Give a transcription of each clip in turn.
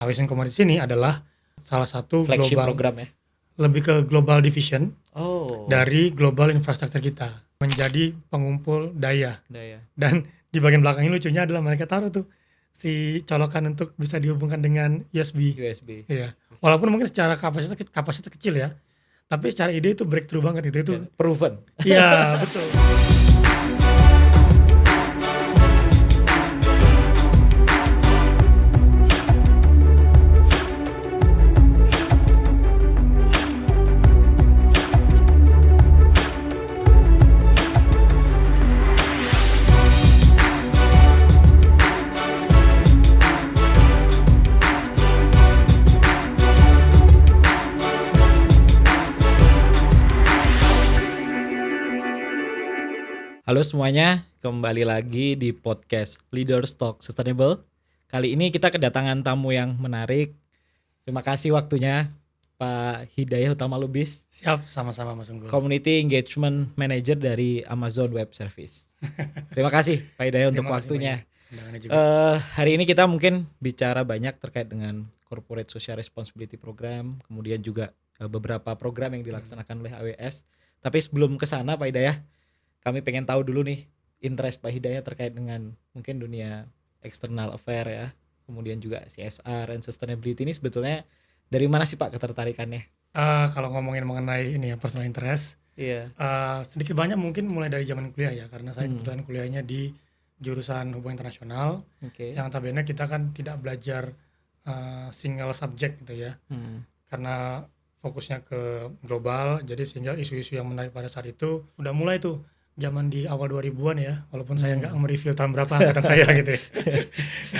AWS Commodities ini adalah salah satu flagship global, program ya. lebih ke global division Oh. dari global infrastructure kita, menjadi pengumpul daya. Daya. Dan di bagian belakang ini lucunya adalah mereka taruh tuh si colokan untuk bisa dihubungkan dengan USB. Iya. Walaupun mungkin secara kapasitas kecil ya, tapi secara ide itu breakthrough banget itu. Dan proven. Iya, betul. Halo semuanya, kembali lagi di podcast Leaders Talk Sustainable. Kali ini kita kedatangan tamu yang menarik. Terima kasih waktunya Pak Hidayah Utama Lubis. Siap, sama-sama Mas Unggul. Community Engagement Manager dari Amazon Web Service. Terima kasih Pak Hidayah untuk waktunya. Hari ini kita mungkin bicara banyak terkait dengan Corporate Social Responsibility Program, kemudian juga beberapa program yang dilaksanakan oleh AWS. Tapi sebelum ke sana Pak Hidayah, kami pengen tahu dulu nih interest Pak Hidayah terkait dengan mungkin dunia external affair ya, kemudian juga CSR dan sustainability ini sebetulnya dari mana sih Pak ketertarikannya? Kalau ngomongin mengenai ini ya personal interest, sedikit banyak mungkin mulai dari zaman kuliah ya, karena saya kebetulan kuliahnya di jurusan hubungan internasional. Yang notabene kita kan tidak belajar single subject gitu ya, karena fokusnya ke global, jadi sehingga isu-isu yang menarik pada saat itu udah mulai tuh zaman di awal 2000-an ya, walaupun saya nggak mereview tahun berapa angkatan saya gitu ya.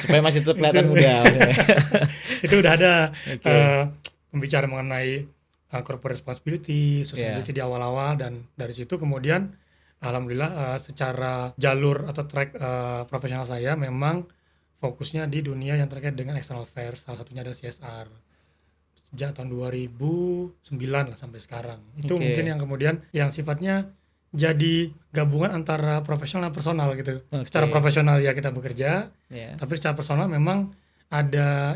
Supaya masih tetap kelihatan muda. Itu udah ada pembicara mengenai corporate responsibility, sustainability di awal-awal, dan dari situ kemudian alhamdulillah secara jalur atau track profesional saya memang fokusnya di dunia yang terkait dengan external affairs, salah satunya adalah CSR. Sejak tahun 2009 lah sampai sekarang. Itu mungkin yang kemudian yang sifatnya jadi gabungan antara profesional dan personal gitu. Secara profesional ya kita bekerja, tapi secara personal memang ada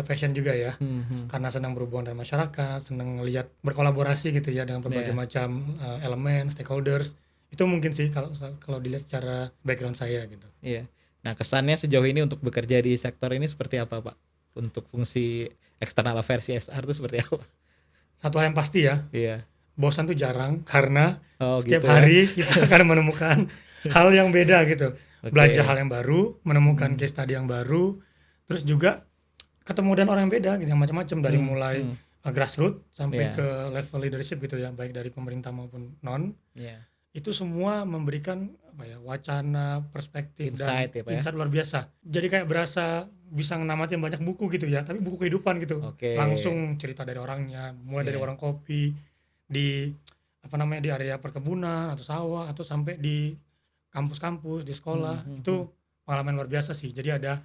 passion juga ya. Karena senang berhubungan dengan masyarakat, senang ngelihat berkolaborasi gitu ya dengan berbagai macam elemen, stakeholders. Itu mungkin sih kalau dilihat secara background saya gitu. Iya. Nah, kesannya sejauh ini untuk bekerja di sektor ini seperti apa, Pak? Untuk fungsi external affairs CSR itu seperti apa? Satu hal yang pasti ya. Iya. Bosan tuh jarang, karena setiap gitu hari kita akan menemukan hal yang beda gitu. Belajar hal yang baru, menemukan case study yang baru, terus juga ketemu dengan orang yang beda gitu, yang macam-macam, dari mulai grassroots sampai ke level leadership gitu ya, baik dari pemerintah maupun non. Itu semua memberikan wacana, perspektif, insight, dan insight luar biasa. Jadi kayak berasa bisa namatin banyak buku gitu ya, tapi buku kehidupan gitu. Langsung cerita dari orangnya, mulai dari warung kopi, di di area perkebunan atau sawah, atau sampai di kampus-kampus, di sekolah. Itu pengalaman luar biasa sih. Jadi ada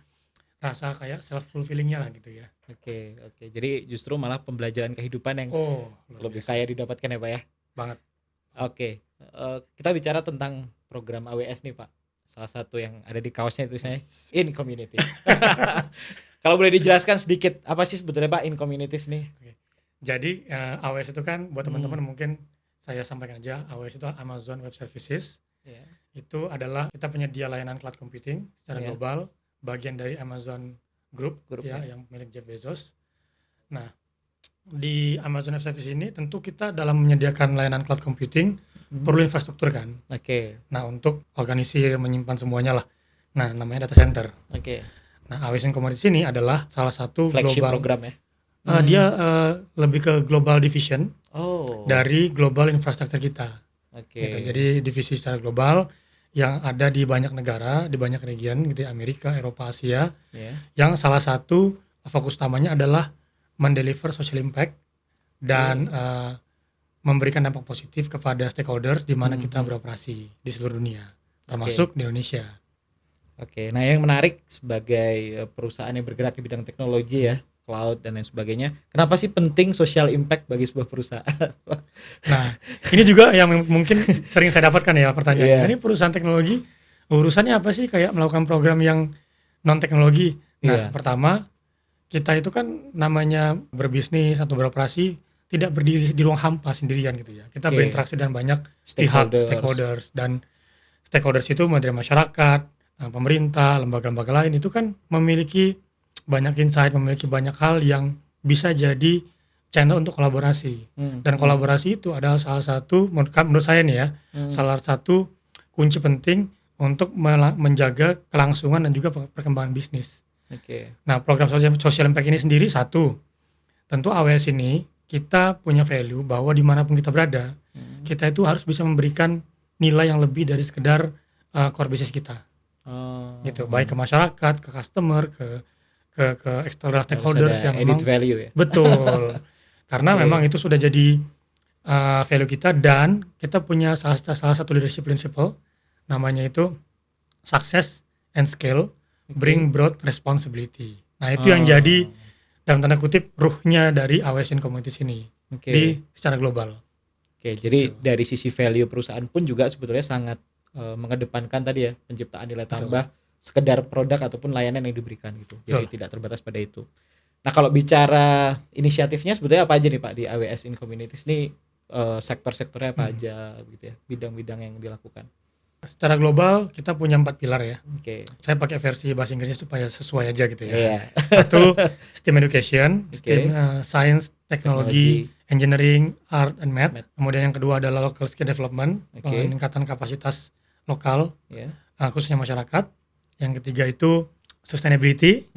rasa kayak self fulfillingnya lah gitu ya. Oke. Jadi justru malah pembelajaran kehidupan yang lebih kaya didapatkan ya Pak ya. Banget. Oke. Kita bicara tentang program AWS nih Pak. Salah satu yang ada di kaosnya tulisannya In Community. Kalau boleh dijelaskan sedikit apa sih sebetulnya Pak In Communities nih? Jadi AWS itu kan buat teman-teman mungkin saya sampaikan aja, AWS itu Amazon Web Services. Itu adalah kita penyedia layanan cloud computing secara global, bagian dari Amazon Group ya, yang milik Jeff Bezos. Nah, di Amazon Web Services ini tentu kita dalam menyediakan layanan cloud computing perlu infrastruktur kan. Nah, untuk organisir, menyimpan semuanya lah. Nah, namanya data center. Nah, AWS Commodities ini adalah salah satu flagship global program ya. Dia lebih ke global division dari global infrastructure kita. Gitu. Jadi divisi secara global yang ada di banyak negara, di banyak region gitu ya, Amerika, Eropa, Asia. Yang salah satu fokus utamanya adalah mendeliver social impact dan memberikan dampak positif kepada stakeholders di mana kita beroperasi di seluruh dunia, termasuk di Indonesia. Nah yang menarik sebagai perusahaan yang bergerak di bidang teknologi ya, cloud dan lain sebagainya, kenapa sih penting social impact bagi sebuah perusahaan? Nah, ini juga yang mungkin sering saya dapatkan ya pertanyaan. Ini perusahaan teknologi urusannya apa sih kayak melakukan program yang non teknologi? Nah, pertama kita itu kan namanya berbisnis atau beroperasi tidak berdiri di ruang hampa sendirian gitu ya. Kita berinteraksi dengan banyak pihak, stakeholders, dan stakeholders itu dari masyarakat, pemerintah, lembaga-lembaga lain itu kan memiliki banyak insight, memiliki banyak hal yang bisa jadi channel untuk kolaborasi. Dan kolaborasi itu adalah salah satu menurut saya nih ya, salah satu kunci penting untuk menjaga kelangsungan dan juga perkembangan bisnis. Nah, program social impact ini sendiri satu, tentu AWS ini kita punya value bahwa dimanapun kita berada, kita itu harus bisa memberikan nilai yang lebih dari sekedar core business kita. Gitu, baik ke masyarakat, ke customer, ke external stakeholders yang memang value ya. Betul. Karena memang itu sudah jadi value kita, dan kita punya salah satu leadership principle namanya itu success and scale bring broad responsibility. Nah, itu yang jadi dalam tanda kutip ruhnya dari AWS in Communities ini di secara global. Jadi dari sisi value perusahaan pun juga sebetulnya sangat mengedepankan tadi ya, penciptaan nilai tambah sekedar produk ataupun layanan yang diberikan gitu. Jadi tidak terbatas pada itu. Nah, kalau bicara inisiatifnya sebetulnya apa aja nih Pak di AWS in Communities ini, sektor-sektornya apa aja gitu ya, bidang-bidang yang dilakukan? Secara global kita punya 4 pilar ya. Saya pakai versi bahasa Inggrisnya supaya sesuai aja gitu ya. Satu, STEM education, STEM science, technology, engineering, art and math. Kemudian yang kedua adalah local skill development, peningkatan kapasitas lokal, khususnya masyarakat. Yang ketiga itu sustainability.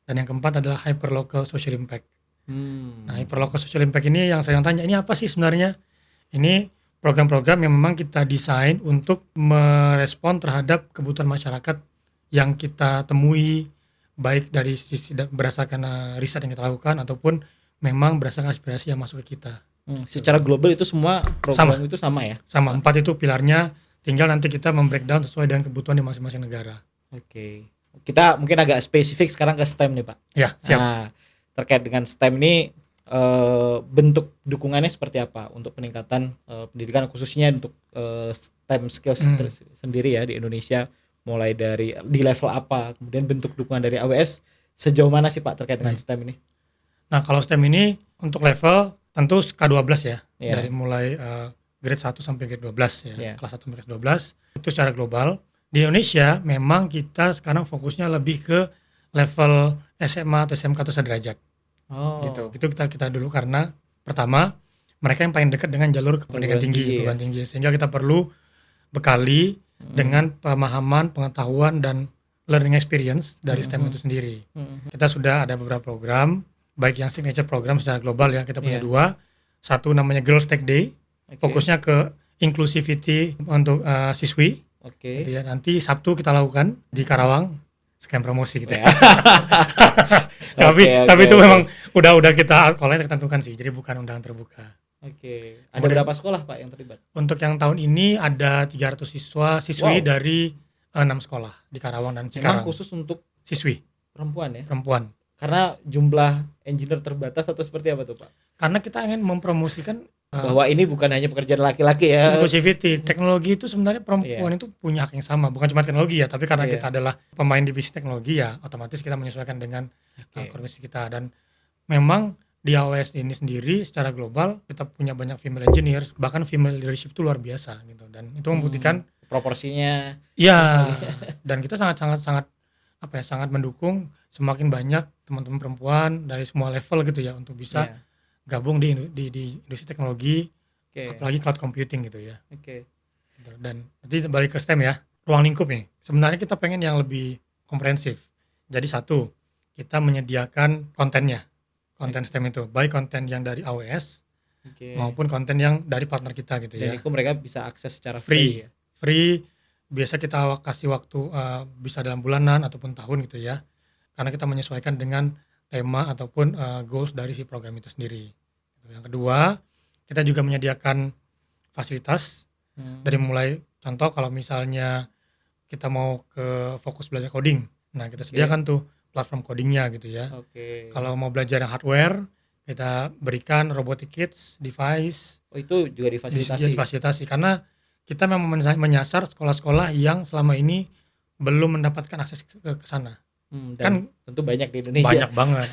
Dan yang keempat adalah hyperlocal social impact. Nah, hyperlocal social impact ini yang saya tanya, ini apa sih sebenarnya? Ini program-program yang memang kita desain untuk merespon terhadap kebutuhan masyarakat yang kita temui, baik dari sisi berdasarkan riset yang kita lakukan ataupun memang berdasarkan aspirasi yang masuk ke kita. Secara global itu semua program itu sama ya? Sama, 4 itu pilarnya, tinggal nanti kita membreakdown sesuai dengan kebutuhan di masing-masing negara. Kita mungkin agak spesifik sekarang ke STEM nih Pak. Ya, siap. Nah, terkait dengan STEM ini, bentuk dukungannya seperti apa untuk peningkatan pendidikan khususnya untuk STEM skills sendiri ya di Indonesia, mulai dari di level apa, kemudian bentuk dukungan dari AWS sejauh mana sih Pak terkait dengan STEM ini? Nah, kalau STEM ini untuk level tentu K12 ya, dari mulai grade 1 sampai grade 12 ya, kelas 1 sampai kelas 12 itu secara global. Di Indonesia memang kita sekarang fokusnya lebih ke level SMA atau SMK atau sederajat. Gitu kita dulu, karena pertama mereka yang paling dekat dengan jalur pendidikan tinggi, perguruan tinggi, sehingga kita perlu bekali dengan pemahaman, pengetahuan dan learning experience dari STEM itu sendiri. Kita sudah ada beberapa program, baik yang signature program secara global ya, kita punya 2. Satu namanya Girls Tech Day, fokusnya ke inclusivity untuk siswi. Gitu ya. Nanti Sabtu kita lakukan di Karawang, sekian promosi gitu ya. Tapi itu memang udah kita tentukan sih, jadi bukan undangan terbuka. Ada berapa sekolah Pak yang terlibat? Untuk yang tahun ini ada 300 siswi dari 6 sekolah di Karawang dan Cikarang. Memang khusus untuk siswi perempuan ya? Perempuan. Karena jumlah engineer terbatas atau seperti apa tuh Pak? Karena kita ingin mempromosikan bahwa ini bukan hanya pekerjaan laki-laki ya. Inclusivity, teknologi itu sebenarnya perempuan itu punya hak yang sama, bukan cuma teknologi ya, tapi karena kita adalah pemain di bisnis teknologi ya, otomatis kita menyesuaikan dengan kondisi kita. Dan memang di AWS ini sendiri secara global kita punya banyak female engineers, bahkan female leadership itu luar biasa gitu, dan itu membuktikan proporsinya. Ya, dan kita sangat mendukung semakin banyak teman-teman perempuan dari semua level gitu ya untuk bisa gabung di industri teknologi, apalagi cloud computing gitu ya. Dan nanti balik ke STEM ya, ruang lingkup nih. Sebenarnya kita pengen yang lebih komprehensif. Jadi satu, kita menyediakan konten STEM itu, baik konten yang dari AWS maupun konten yang dari partner kita gitu ya. Dan itu mereka bisa akses secara free. Free, biasa kita kasih waktu bisa dalam bulanan ataupun tahun gitu ya. Karena kita menyesuaikan dengan tema ataupun goals dari si program itu sendiri. Yang kedua, kita juga menyediakan fasilitas dari mulai contoh kalau misalnya kita mau ke fokus belajar coding, nah kita sediakan tuh platform codingnya gitu ya. Kalau mau belajar yang hardware, kita berikan robotic kits, device. Itu juga difasilitasi karena kita memang menyasar sekolah-sekolah yang selama ini belum mendapatkan akses ke sana. Dan Kan tentu banyak di Indonesia. banyak banget.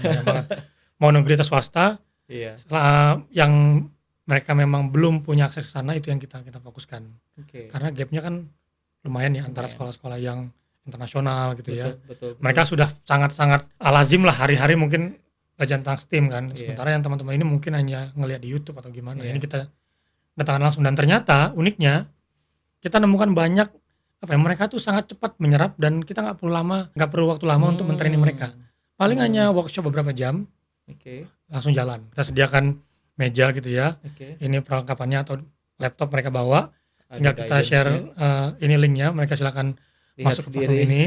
Mau negeri atau swasta, Iya. yang mereka memang belum punya akses ke sana, itu yang kita fokuskan. Oke. Karena gapnya kan lumayan ya antara Lumayan. sekolah-sekolah yang internasional gitu ya. Betul. Mereka sudah sangat-sangat lazim lah hari-hari mungkin belajar tentang STEAM kan. Iya. Sementara yang teman-teman ini mungkin hanya ngelihat di YouTube atau gimana. Iya. Ini kita datangkan langsung, dan ternyata uniknya kita nemukan banyak mereka tuh sangat cepat menyerap, dan kita nggak perlu waktu lama untuk mentraining mereka. Paling hanya workshop beberapa jam, Oke. langsung jalan. Kita sediakan meja gitu ya. Oke. Ini perlengkapannya, atau laptop mereka bawa. Ada Tinggal kita share ini linknya, mereka silakan lihat masuk ke sendiri. platform ini.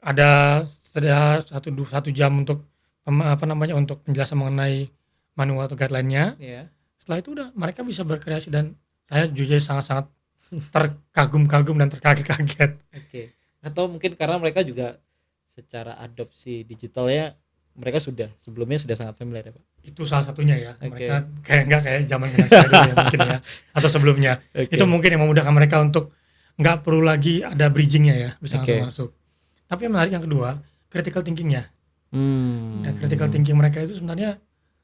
Ada 1 jam untuk untuk penjelasan mengenai manual atau guideline-nya. Iya. Setelah itu udah mereka bisa berkreasi, dan saya jujur sangat-sangat terkagum-kagum dan terkaget-kaget. Oke. Atau mungkin karena mereka juga secara adopsi digitalnya mereka sebelumnya sudah sangat familiar ya Pak. Itu salah satunya ya. Oke. Mereka kayak zaman saya dulu ya mungkin ya, atau sebelumnya. Oke. Itu mungkin yang memudahkan mereka untuk nggak perlu lagi ada bridgingnya ya, bisa Oke. langsung masuk. Tapi yang menarik yang kedua, critical thinkingnya. Dan critical thinking mereka itu sebenarnya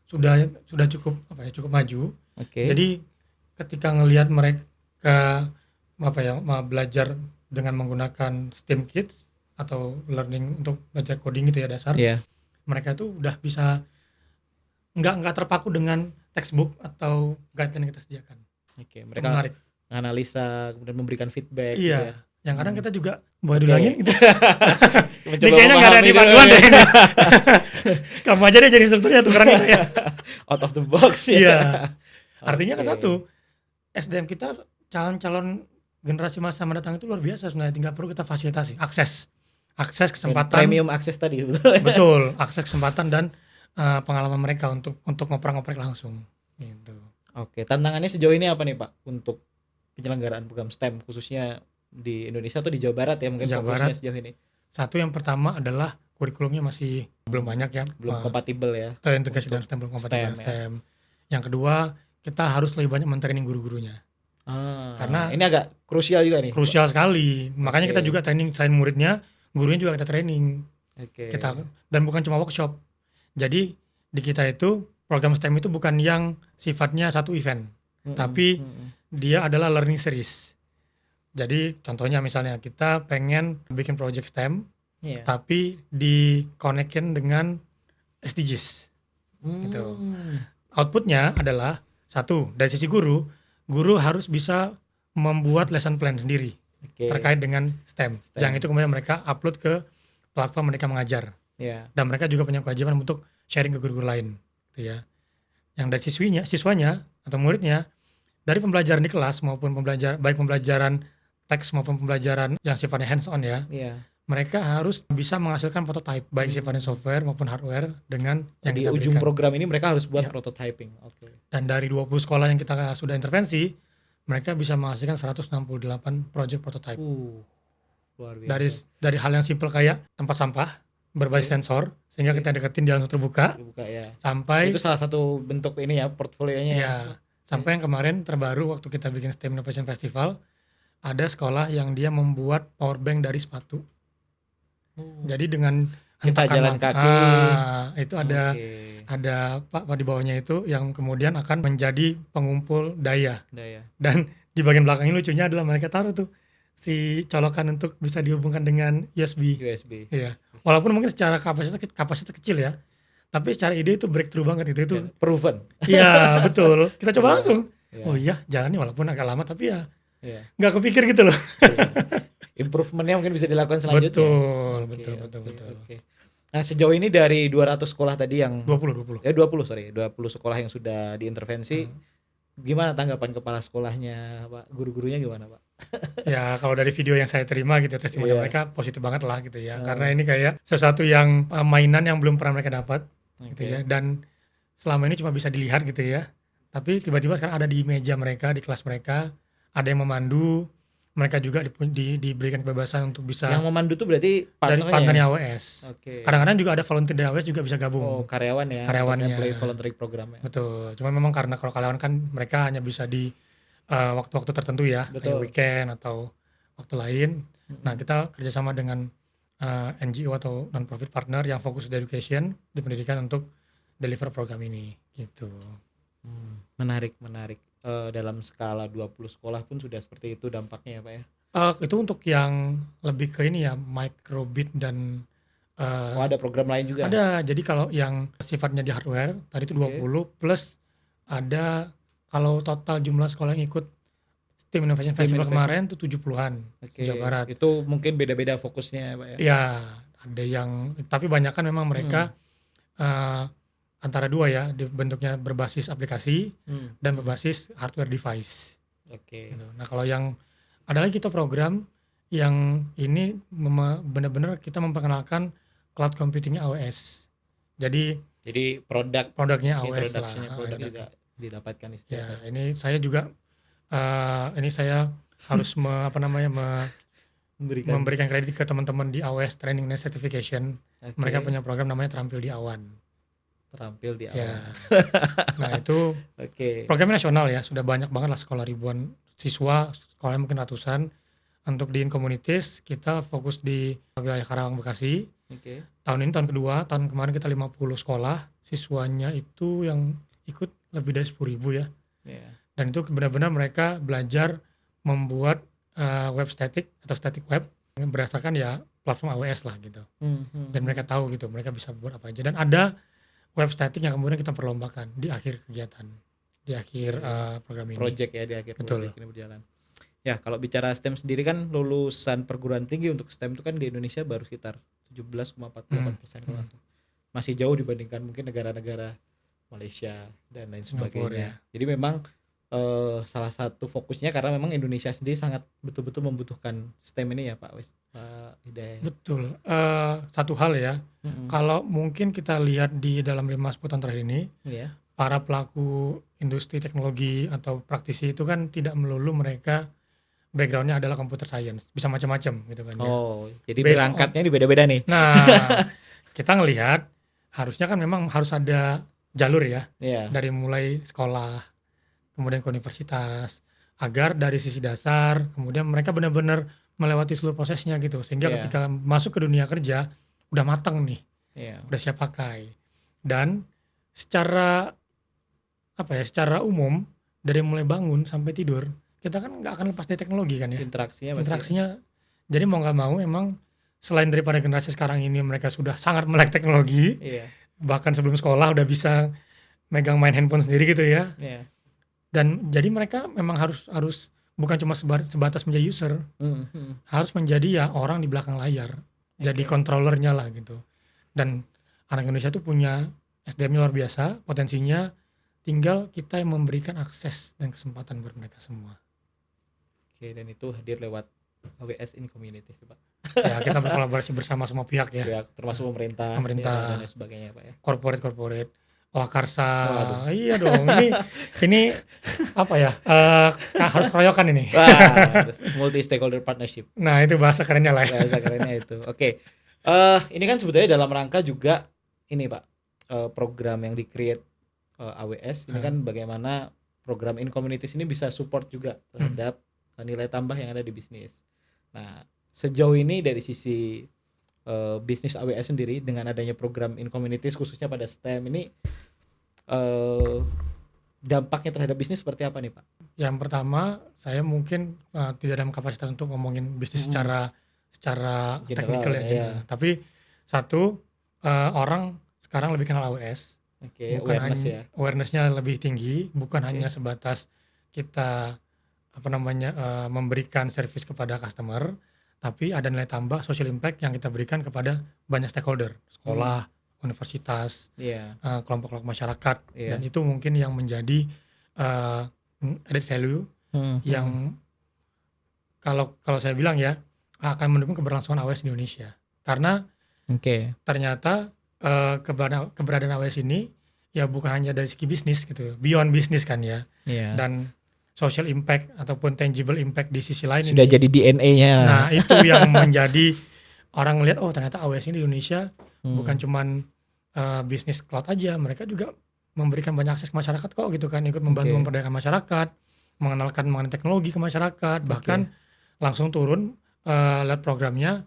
sudah cukup cukup maju. Oke. Jadi ketika ngelihat mereka belajar dengan menggunakan STEAM Kids atau learning untuk belajar coding gitu ya dasar, Iya. mereka tuh udah bisa nggak terpaku dengan textbook atau guideline yang kita sediakan. Oke. Itu Mereka menarik. analisa kemudian memberikan feedback. Iya. Gitu ya. Yang kadang kita juga boleh Oke. dilangin gitu. Ini Mencoba kayaknya nggak ada memahami di dulu panduan ya. deh. Kamu aja deh jadi instrukturnya, tukeran gitu ya. Out of the box ya. Iya. Artinya kan Oke. satu, SDM kita calon generasi masa mendatang itu luar biasa sebenarnya, tinggal perlu kita fasilitasi akses Dan kesempatan, premium akses tadi sebetulnya. betul, akses kesempatan dan pengalaman mereka untuk ngoprek-ngoprek langsung gitu. Oke, tantangannya sejauh ini apa nih Pak untuk penyelenggaraan program STEM khususnya di Indonesia atau di Jawa Barat ya mungkin Jawa fokusnya Barat. sejauh ini? Satu, yang pertama adalah kurikulumnya masih belum banyak ya, Belum kompatibel ya. terintegrasi untuk dengan STEM, belum kompatibel dengan STEM, ya. STEM. Yang kedua, kita harus lebih banyak mentraining guru-gurunya. Karena ini agak krusial juga nih. Krusial sekali. Makanya Oke. kita juga training selain muridnya, gurunya juga kita training. Oke. Dan bukan cuma workshop. Jadi di kita itu program STEM itu bukan yang sifatnya satu event, tapi dia adalah learning series. Jadi contohnya misalnya kita pengen bikin project STEM, Iya. tapi di-connect-in dengan SDGs. gitu. Outputnya adalah satu, dari sisi guru harus bisa membuat lesson plan sendiri Oke. terkait dengan STEM. Yang itu kemudian mereka upload ke platform mereka mengajar. Iya. Dan mereka juga punya kewajiban untuk sharing ke guru-guru lain, gitu ya. Yang dari siswanya atau muridnya, dari pembelajaran di kelas maupun baik pembelajaran teks maupun pembelajaran yang sifatnya hands on ya, Iya. mereka harus bisa menghasilkan prototype baik sifatnya software maupun hardware dengan yang Di kita ujung berikan. program ini mereka harus buat Ya. prototyping. Oke. Dan dari 20 sekolah yang kita sudah intervensi, mereka bisa menghasilkan 168 project prototype. Luar biasa. Dari hal yang simpel kayak tempat sampah berbasis sensor sehingga Oke. kita deketin dia langsung terbuka, Buka ya. sampai Itu salah satu bentuk ini ya portfolionya. ya, sampai yang kemarin terbaru waktu kita bikin STEM Innovation Festival, ada sekolah yang dia membuat power bank dari sepatu. Jadi dengan Kita hentakan jalan kaki. itu ada apa di bawahnya itu yang kemudian akan menjadi pengumpul daya. Daya. Dan di bagian belakangnya lucunya adalah mereka taruh tuh si colokan untuk bisa dihubungkan dengan USB. USB. Iya. Walaupun mungkin secara kapasitas kecil ya, tapi secara ide itu breakthrough banget itu. Proven. Iya, betul. Kita coba langsung. Iya. Oh iya, jalannya walaupun agak lama tapi ya Iya. nggak kepikir gitu loh. Iya. Improvementnya mungkin bisa dilakukan selanjutnya. Betul. Oke. Nah, sejauh ini dari 200 sekolah tadi yang 20. 20 sekolah yang sudah diintervensi, gimana tanggapan kepala sekolahnya, Pak? Guru-gurunya gimana, Pak? Ya kalau dari video yang saya terima gitu, testimoni Iya. mereka positif banget lah gitu ya. Karena ini kayak sesuatu yang mainan yang belum pernah mereka dapat gitu ya. Dan selama ini cuma bisa dilihat gitu ya. Tapi tiba-tiba sekarang ada di meja mereka, di kelas mereka, ada yang memandu. Mereka juga diberikan kebebasan untuk bisa Yang memandu tuh berarti dari partnernya. partnernya AWS. Oke. Kadang-kadang juga ada volunteer dari AWS juga bisa gabung. Oh, karyawan ya. Karyawannya. untuk employee voluntary program ya. Betul. Cuma memang karena kalau karyawan kan mereka hanya bisa di waktu-waktu tertentu ya, Betul. kayak weekend atau waktu lain. Nah, kita kerjasama dengan NGO atau non-profit partner yang fokus di education, di pendidikan untuk deliver program ini gitu. Menarik. Dalam skala 20 sekolah pun sudah seperti itu dampaknya ya Pak ya? Itu untuk yang lebih ke ini ya, microbit dan ada program lain juga? ada. Jadi kalau yang sifatnya di hardware tadi itu 20 plus ada, kalau total jumlah sekolah yang ikut STEAM Innovation Festival kemarin tuh 70-an Jawa Barat. Itu mungkin beda-beda fokusnya ya Pak ya? Ya, ada yang, tapi banyak kan memang mereka antara dua ya, bentuknya berbasis aplikasi dan berbasis hardware device. Gitu. Nah kalau yang ada lagi kita program yang ini benar-benar kita memperkenalkan cloud computingnya AWS. Jadi produknya AWS lah. Produk juga didapatkan ya, ini saya juga ini saya harus memberikan kredit ke teman-teman di AWS Training and Certification. Mereka punya program namanya Terampil di Awan. Ya. Nah itu programnya nasional ya, sudah banyak banget lah sekolah, ribuan siswa, sekolahnya mungkin ratusan. Untuk di Incommunities kita fokus di wilayah Karawang, Bekasi. Tahun ini tahun kedua, tahun kemarin kita 50 sekolah, siswanya itu yang ikut lebih dari 10.000 ya. Dan itu benar-benar mereka belajar membuat web static atau static web berdasarkan ya platform AWS lah gitu. Dan mereka tahu gitu, mereka bisa buat apa aja. Dan ada web static yang kemudian kita perlombakan di akhir kegiatan, di akhir program ini. Project ya, di akhir project ini berjalan. Ya kalau bicara STEM sendiri kan lulusan perguruan tinggi untuk STEM itu kan di Indonesia baru sekitar 17,48%. Masih jauh dibandingkan mungkin negara-negara Malaysia dan lain sebagainya. Jadi memang salah satu fokusnya karena memang Indonesia sendiri sangat betul-betul membutuhkan STEM ini ya Pak Hidayat. Betul. Satu hal ya, kalau mungkin kita lihat di dalam 5-10 tahun terakhir ini, para pelaku industri teknologi atau praktisi itu kan tidak melulu mereka backgroundnya adalah computer science, bisa macam-macam gitu kan. Jadi berangkatnya di beda-beda nih. Nah, kita ngelihat harusnya kan memang harus ada jalur ya, dari mulai sekolah, kemudian ke universitas, agar dari sisi dasar, kemudian mereka benar-benar melewati seluruh prosesnya gitu, sehingga ketika masuk ke dunia kerja udah matang nih, udah siap pakai. Dan secara secara umum dari mulai bangun sampai tidur kita kan nggak akan lepas dari teknologi kan ya. Interaksinya. Jadi mau nggak mau emang selain daripada generasi sekarang ini mereka sudah sangat melek teknologi, bahkan sebelum sekolah udah bisa megang main handphone sendiri gitu ya. Dan jadi mereka memang harus bukan cuma sebatas menjadi user, harus menjadi ya orang di belakang layar, jadi controllernya lah gitu. Dan anak Indonesia tuh punya SDM-nya luar biasa, potensinya, tinggal kita yang memberikan akses dan kesempatan buat mereka semua. Dan itu hadir lewat AWS Incommunities Pak. Ya kita berkolaborasi bersama semua pihak ya, termasuk pemerintah dan sebagainya Pak ya. Corporate. Karsa, iya dong. Ini apa ya? Harus keroyokan ini. Multi stakeholder partnership. Nah itu bahasa kerennya lah. Bahasa kerennya itu. Ini kan sebetulnya dalam rangka juga ini Pak, program yang di-create AWS ini kan bagaimana program Incommunities ini bisa support juga terhadap nilai tambah yang ada di bisnis. Nah sejauh ini dari sisi bisnis AWS sendiri dengan adanya program Incommunities khususnya pada STEM ini dampaknya terhadap bisnis seperti apa nih Pak? Yang pertama saya mungkin tidak dalam kapasitas untuk ngomongin bisnis secara teknikal ya. Tapi satu, orang sekarang lebih kenal AWS, awareness-nya lebih tinggi, bukan hanya sebatas kita memberikan service kepada customer, tapi ada nilai tambah social impact yang kita berikan kepada banyak stakeholder, sekolah, universitas, kelompok-kelompok masyarakat, dan itu mungkin yang menjadi added value yang kalau saya bilang ya akan mendukung keberlangsungan AWS di Indonesia, karena ternyata keberadaan AWS ini ya bukan hanya dari segi bisnis gitu, beyond bisnis kan ya, dan social impact ataupun tangible impact di sisi lain sudah jadi DNA-nya. Nah itu yang menjadi orang ngelihat ternyata AWS ini di Indonesia bukan cuman bisnis cloud aja, mereka juga memberikan banyak akses ke masyarakat kok gitu kan, ikut membantu memperdayakan masyarakat, mengenalkan mengenai teknologi ke masyarakat, bahkan langsung turun lihat programnya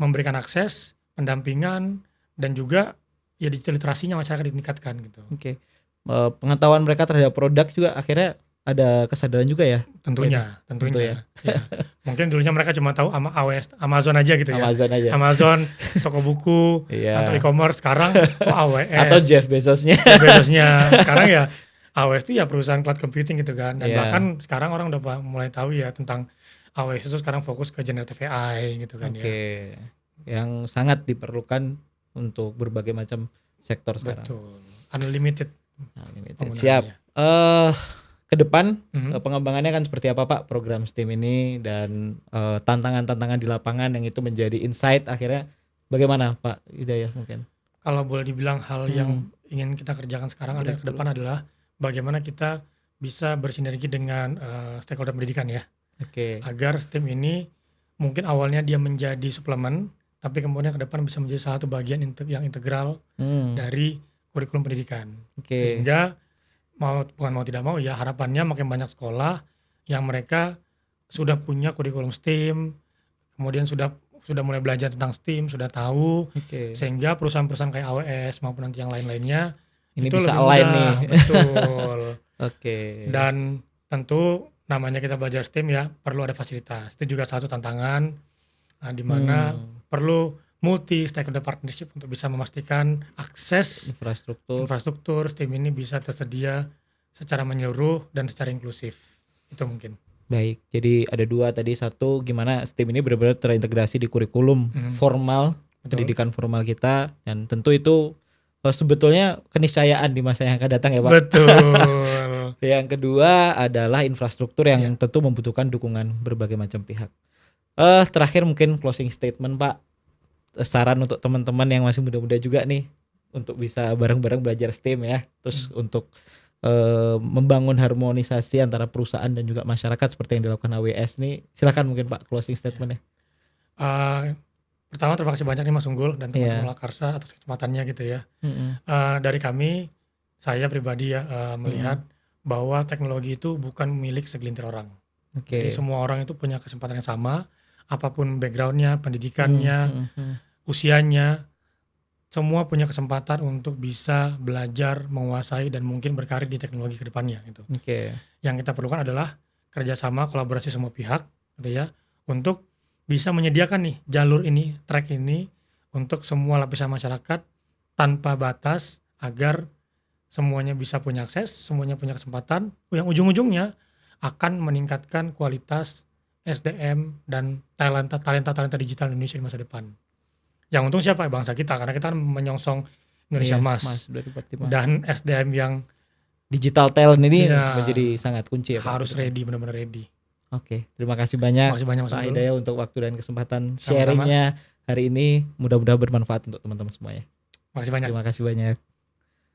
memberikan akses, pendampingan, dan juga ya digital literasinya masyarakat ditingkatkan gitu. Oke. Pengetahuan mereka terhadap produk juga akhirnya ada kesadaran juga ya. Tentunya. Ya. Mungkin dulunya mereka cuma tahu Amazon aja gitu ya. Amazon aja. Amazon, toko buku, Iya. atau e-commerce. Sekarang AWS. Atau Jeff Bezosnya. Sekarang ya AWS itu ya perusahaan cloud computing gitu kan. Dan Iya. bahkan sekarang orang udah mulai tahu ya tentang AWS itu sekarang fokus ke generative AI gitu kan ya. Oke. Yang sangat diperlukan untuk berbagai macam sektor sekarang. Betul. Unlimited. Siap. Ke depan Mhm. pengembangannya kan seperti apa Pak program STEAM ini, dan tantangan-tantangan di lapangan yang itu menjadi insight akhirnya bagaimana Pak Hidayah mungkin? Kalau boleh dibilang hal yang ingin kita kerjakan sekarang ke depan adalah bagaimana kita bisa bersinergi dengan stakeholder pendidikan ya. Oke. Agar STEAM ini mungkin awalnya dia menjadi suplemen, tapi kemudian ke depan bisa menjadi satu bagian yang integral dari kurikulum pendidikan. Oke. Sehingga mau tidak mau ya harapannya makin banyak sekolah yang mereka sudah punya kurikulum STEAM, kemudian sudah mulai belajar tentang STEAM, sudah tahu, sehingga perusahaan-perusahaan kayak AWS maupun nanti yang lain-lainnya ini itu bisa lebih align mudah. nih. Betul. Oke. Dan tentu namanya kita belajar STEAM ya perlu ada fasilitas. Itu juga satu tantangan di mana perlu multi stakeholder partnership untuk bisa memastikan akses infrastruktur STEAM ini bisa tersedia secara menyeluruh dan secara inklusif. Itu mungkin. Baik, jadi ada dua tadi. Satu, gimana STEAM ini benar-benar terintegrasi di kurikulum formal, pendidikan formal kita, dan tentu itu sebetulnya keniscayaan di masa yang akan datang ya Pak. Betul. Yang kedua adalah infrastruktur yang tentu membutuhkan dukungan berbagai macam pihak. Terakhir mungkin closing statement Pak, saran untuk teman-teman yang masih muda-muda juga nih untuk bisa bareng-bareng belajar STEAM ya, terus untuk membangun harmonisasi antara perusahaan dan juga masyarakat seperti yang dilakukan AWS nih. Silakan mungkin Pak closing statementnya. Pertama terima kasih banyak nih Mas Unggul dan teman-teman Lakarsa atas kesempatannya gitu ya. Dari kami, saya pribadi ya melihat bahwa teknologi itu bukan milik segelintir orang. Jadi semua orang itu punya kesempatan yang sama, apapun backgroundnya, pendidikannya, usianya, semua punya kesempatan untuk bisa belajar, menguasai, dan mungkin berkarir di teknologi ke depannya gitu. Yang kita perlukan adalah kerjasama, kolaborasi semua pihak gitu ya, untuk bisa menyediakan nih jalur ini, track ini untuk semua lapisan masyarakat tanpa batas agar semuanya bisa punya akses, semuanya punya kesempatan, yang ujung-ujungnya akan meningkatkan kualitas SDM dan talenta digital Indonesia di masa depan. Yang untung siapa? Bangsa kita, karena kita kan menyongsong Indonesia Emas. Dan SDM yang digital talent ini menjadi sangat kunci ya Pak. Harus ready, benar-benar ready. Oke, terima kasih banyak Pak Hidayah untuk waktu dan kesempatan sharingnya hari ini. Mudah-mudahan bermanfaat untuk teman-teman semuanya. Terima kasih banyak. Terima kasih banyak.